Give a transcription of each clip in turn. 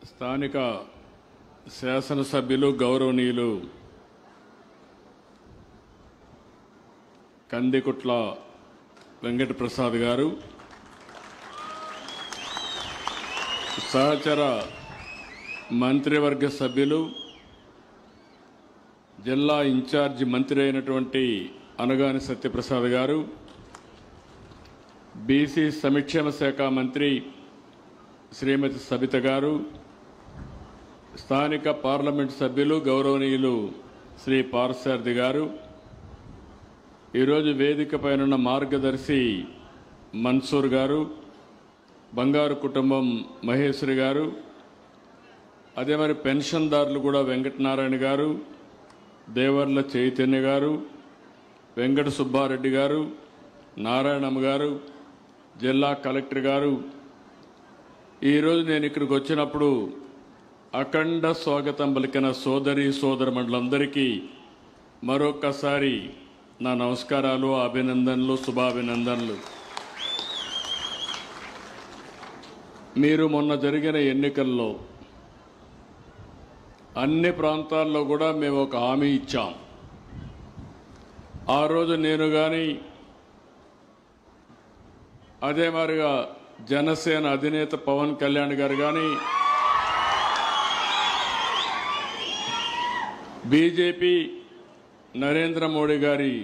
స్థానిక శాసనసభ్యులు గౌరవనీయులు కందికుట్ల వెంకటప్రసాద్ గారు, సహచర మంత్రివర్గ సభ్యులు, జిల్లా ఇన్ఛార్జి మంత్రి అయినటువంటి అనగాని సత్యప్రసాద్ గారు, బీసీ సంక్షేమ శాఖ మంత్రి శ్రీమతి సబిత గారు, స్థానిక పార్లమెంట్ సభ్యులు గౌరవనీయులు శ్రీ పార్సారథి గారు, ఈరోజు వేదిక పైన మార్గదర్శి మన్సూర్ గారు, బంగారు కుటుంబం మహేశ్వరి గారు, అదే మరి పెన్షన్దారులు కూడా వెంకటనారాయణ గారు, దేవర్ల చైతన్య గారు, వెంకట సుబ్బారెడ్డి గారు, నారాయణమ్మ గారు, జిల్లా కలెక్టర్ గారు, ఈరోజు నేను ఇక్కడికి వచ్చినప్పుడు అఖండ స్వాగతం పలికిన సోదరి సోదరమండలందరికీ మరొక్కసారి నా నమస్కారాలు, అభినందనలు, శుభాభినందనలు. మీరు మొన్న జరిగిన ఎన్నికల్లో అన్ని ప్రాంతాల్లో కూడా మేము ఒక హామీ ఇచ్చాం. ఆ రోజు నేను కానీ, అదే మాదిరిగా జనసేన అధినేత పవన్ కళ్యాణ్ గారు కానీ, బీజేపీ నరేంద్ర మోడీ గారి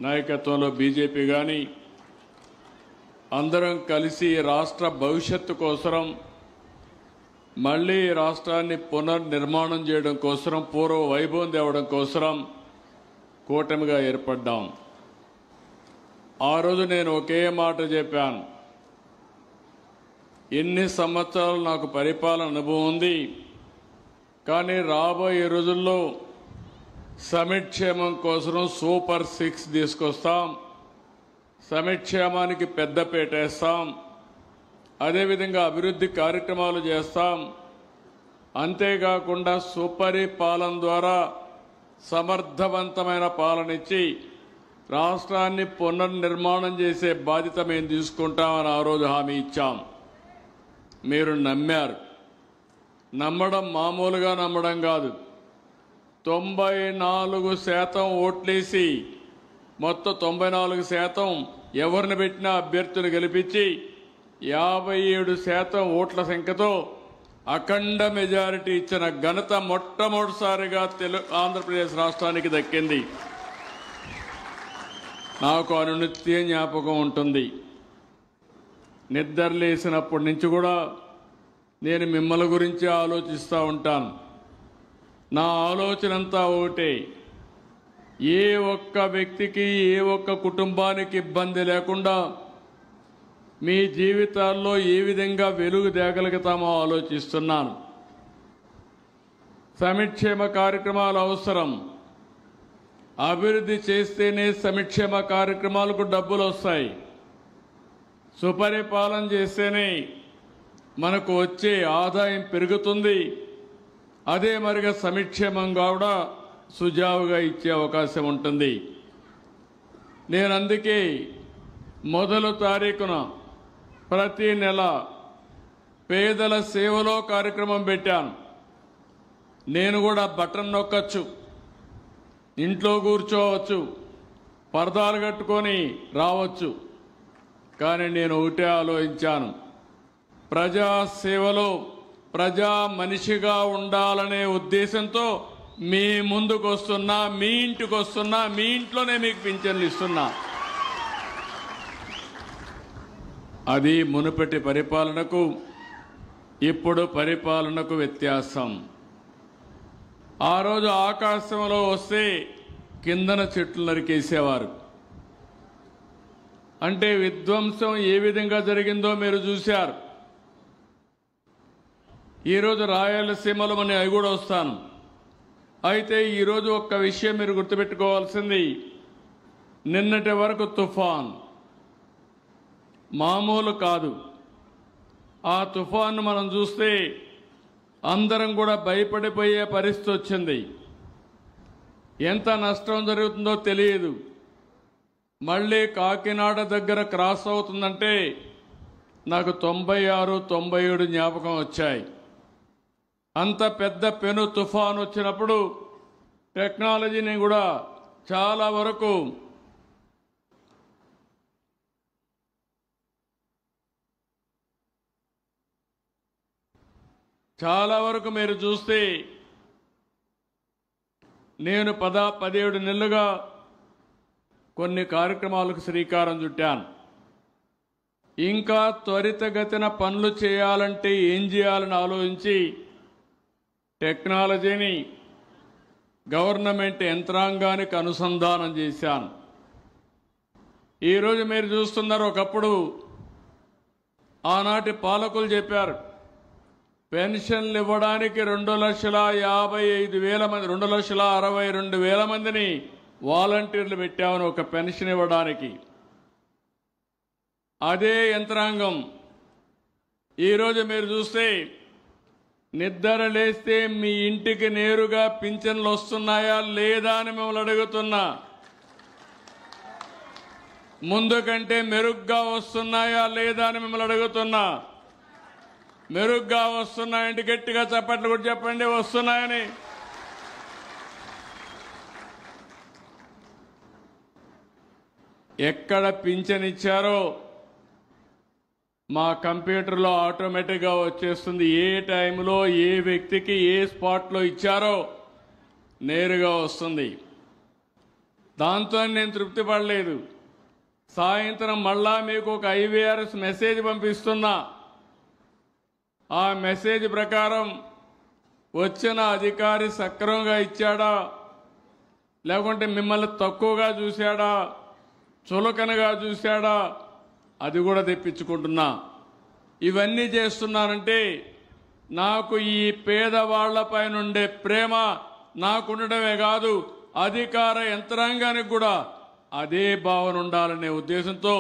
నాయకత్వంలో బీజేపీ కానీ అందరం కలిసి రాష్ట్ర భవిష్యత్తు కోసం, మళ్ళీ రాష్ట్రాన్ని పునర్నిర్మాణం చేయడం కోసం, పూర్వ వైభవం తేవడం కోసం కూటమిగా ఏర్పడ్డాం. ఆ రోజు నేను ఒకే మాట చెప్పాను, ఎన్ని సంవత్సరాలు నాకు పరిపాలన అనుభవం ఉంది, కానీ రాబోయే రోజుల్లో సంక్షేమం కోసం సూపర్ 6 తీసుకొస్తాం, సంక్షేమానికి పెద్దపీట వేస్తాం, అదేవిధంగా అభివృద్ధి కార్యక్రమాలు చేస్తాం. అంతేకాకుండా సుపరిపాలన ద్వారా సమర్థవంతమైన పాలన ఇచ్చి రాష్ట్రాన్ని పునర్నిర్మాణం చేసే బాధ్యత మేము తీసుకుంటామని ఆ రోజు హామీ ఇచ్చాం. మీరు నమ్మారు. నమ్మడం మామూలుగా నమ్మడం కాదు. 94% ఓట్లేసి మొత్తం 94% ఎవరిని పెట్టినా అభ్యర్థులు గెలిపించి 57% ఓట్ల సంఖ్యతో అఖండ మెజారిటీ ఇచ్చిన ఘనత మొట్టమొదటిసారిగా ఆంధ్రప్రదేశ్ రాష్ట్రానికి దక్కింది. నాకు అనునిత్యం జ్ఞాపకం ఉంటుంది. నిద్రలేసినప్పటి నుంచి కూడా నేను మిమ్మల్ని గురించి ఆలోచిస్తూ ఉంటాను. నా ఆలోచన అంతా ఒకటే, ఏ ఒక్క వ్యక్తికి, ఏ ఒక్క కుటుంబానికి ఇబ్బంది లేకుండా మీ జీవితాల్లో ఏ విధంగా వెలుగు తేగలుగుతామో ఆలోచిస్తున్నాను. సంక్షేమ కార్యక్రమాలు అవసరం. అభివృద్ధి చేస్తేనే సంక్షేమ కార్యక్రమాలకు డబ్బులు వస్తాయి. సుపరిపాలన చేస్తేనే మనకు వచ్చే ఆదాయం పెరుగుతుంది. అదే మరిగా సంక్షేమంగా కూడా సుజావుగా ఇచ్చే అవకాశం ఉంటుంది. నేను అందుకే 1వ తారీఖున ప్రతి నెల పేదల సేవలో కార్యక్రమం పెట్టాను. నేను కూడా బటన్ నొక్కచ్చు, ఇంట్లో కూర్చోవచ్చు, పరదాలు కట్టుకొని రావచ్చు. కానీ నేను ఒకటే ఆలోచించాను, ప్రజాసేవలో ప్రజా మనిషిగా ఉండాలనే ఉద్దేశంతో మీ ముందుకు వస్తున్నా, మీ ఇంటికి వస్తున్నా, మీ ఇంట్లోనే మీకు పింఛన్లు ఇస్తున్నా. అది మునుపటి పరిపాలనకు ఇప్పుడు పరిపాలనకు వ్యత్యాసం. ఆ రోజు ఆకాశంలో వస్తే కిందన చెట్లు నరికేసేవారు. అంటే విధ్వంసం ఏ విధంగా జరిగిందో మీరు చూశారు. ఈరోజు రాయలసీమలో మన అవి కూడా వస్తాను. అయితే ఈరోజు ఒక్క విషయం మీరు గుర్తుపెట్టుకోవాల్సింది, నిన్నటి వరకు తుఫాన్ మామూలు కాదు. ఆ తుఫాన్ను మనం చూస్తే అందరం కూడా భయపడిపోయే పరిస్థితి వచ్చింది. ఎంత నష్టం జరుగుతుందో తెలియదు. మళ్ళీ కాకినాడ దగ్గర క్రాస్ అవుతుందంటే నాకు 96, 97 జ్ఞాపకం వచ్చాయి. అంత పెద్ద పెను తుఫాన్ వచ్చినప్పుడు టెక్నాలజీని కూడా చాలా వరకు మీరు చూస్తే నేను 17 నెలలుగా కొన్ని కార్యక్రమాలకు శ్రీకారం చుట్టాను. ఇంకా త్వరితగతిన పనులు చేయాలంటే ఏం చేయాలని ఆలోచించి టెక్నాలజీని గవర్నమెంట్ యంత్రాంగానికి అనుసంధానం చేశాను. ఈరోజు మీరు చూస్తున్నారు, ఒకప్పుడు ఆనాటి పాలకులు చెప్పారు పెన్షన్లు ఇవ్వడానికి 2,55,000 మంది 2,62,000 మందిని వాలంటీర్లు పెట్టామని ఒక పెన్షన్ ఇవ్వడానికి. అదే యంత్రాంగం ఈరోజు మీరు చూస్తే నిద్ర లేస్తే మీ ఇంటికి నేరుగా పింఛన్లు వస్తున్నాయా లేదా అని మిమ్మల్ని అడుగుతున్నా. ముందు కంటే మెరుగ్గా వస్తున్నాయా లేదా అని మిమ్మల్ని అడుగుతున్నా. మెరుగ్గా వస్తున్నాయంటే గట్టిగా చప్పట్లు కూడా చెప్పండి వస్తున్నాయని. ఎక్కడ పింఛన్ ఇచ్చారో మా కంప్యూటర్లో ఆటోమేటిక్గా వచ్చేస్తుంది. ఏ టైంలో ఏ వ్యక్తికి ఏ స్పాట్లో ఇచ్చారో నేరుగా వస్తుంది. దాంతో నేను తృప్తి పడలేదు. సాయంత్రం మళ్ళా మీకు ఒక IVRS మెసేజ్ పంపిస్తున్నా. ఆ మెసేజ్ ప్రకారం వచ్చిన అధికారి సక్రమంగా ఇచ్చాడా లేకుంటే మిమ్మల్ని తక్కువగా చూశాడా చులకనగా చూశాడా అది కూడా తెప్పించుకుంటున్నా. ఇవన్నీ చేస్తున్నానంటే నాకు ఈ పేదవాళ్లపై నుండే ప్రేమ నాకుండడమే కాదు, అధికార యంత్రాంగానికి కూడా అదే భావన ఉండాలనే ఉద్దేశంతో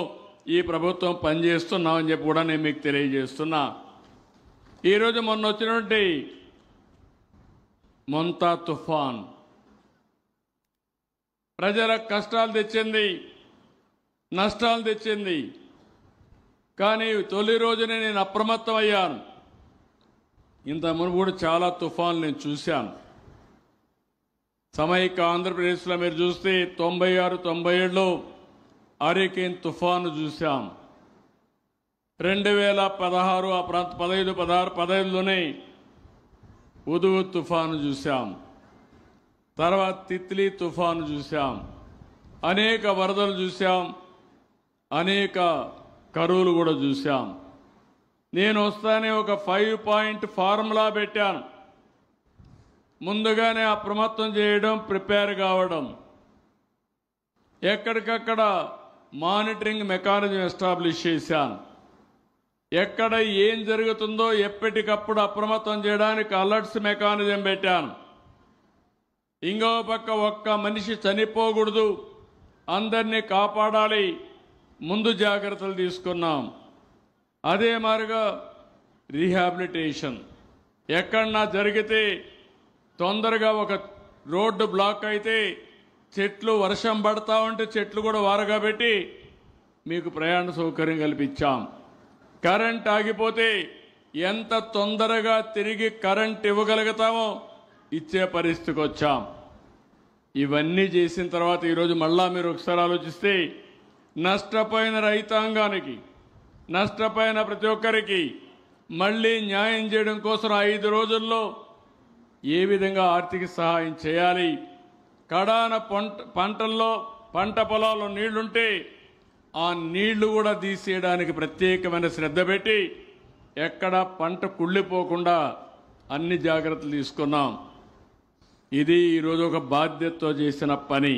ఈ ప్రభుత్వం పనిచేస్తున్నామని చెప్పి కూడా నేను మీకు తెలియజేస్తున్నా. ఈరోజు మొన్న వచ్చినటువంటి మొంతా తుఫాన్ ప్రజలకు కష్టాలు తెచ్చింది, నష్టాలు తెచ్చింది. కానీ తొలి రోజునే నేను అప్రమత్తం అయ్యాను. ఇంత మునుపు చాలా తుఫాన్లు నేను చూశాను. సమైక్య ఆంధ్రప్రదేశ్లో మీరు చూస్తే 96, 97లో హరికేన్ తుఫాను చూశాం. 2016 ఆ ప్రాంత 15, 16, 15లోనే ఉదుగు తుఫాను చూశాం. తర్వాత తిత్లీ తుఫాను చూశాం. అనేక వరదలు చూశాం, అనేక కరువులు కూడా చూశాం. నేను వస్తానే ఒక 5 పాయింట్ ఫార్ములా పెట్టాను. ముందుగానే అప్రమత్తం చేయడం, ప్రిపేర్ కావడం, ఎక్కడికక్కడ మానిటరింగ్ మెకానిజం ఎస్టాబ్లిష్ చేశాను. ఎక్కడ ఏం జరుగుతుందో ఎప్పటికప్పుడు అప్రమత్తం చేయడానికి అలర్ట్స్ మెకానిజం పెట్టాను. ఇంకో పక్క ఒక్క మనిషి చనిపోకూడదు, అందరినీ కాపాడాలి, ముందు జాగ్రత్తలు తీసుకున్నాం. అదే మాదిరిగా రీహాబిలిటేషన్ ఎక్కడన్నా జరిగితే తొందరగా ఒక రోడ్డు బ్లాక్ అయితే చెట్లు వర్షం పడతా ఉంటే చెట్లు కూడా వారగా పెట్టి మీకు ప్రయాణ సౌకర్యం కల్పించాం. కరెంట్ ఆగిపోతే ఎంత తొందరగా తిరిగి కరెంట్ ఇవ్వగలుగుతామో ఇచ్చే పరిస్థితికి వచ్చాం. ఇవన్నీ చేసిన తర్వాత ఈరోజు మళ్ళా మీరు ఒకసారి ఆలోచిస్తే నష్టపోయిన రైతాంగానికి, నష్టపోయిన ప్రతి ఒక్కరికి మళ్ళీ న్యాయం చేయడం కోసం 5 రోజుల్లో ఏ విధంగా ఆర్థిక సహాయం చేయాలి, కడాన పంటల్లో పంట పొలాల్లో నీళ్లుంటే ఆ నీళ్లు కూడా తీసేయడానికి ప్రత్యేకమైన శ్రద్ధ పెట్టి ఎక్కడ పంట కుళ్ళిపోకుండా అన్ని జాగ్రత్తలు తీసుకున్నాం. ఇది ఈరోజు ఒక బాధ్యతతో చేసిన పని.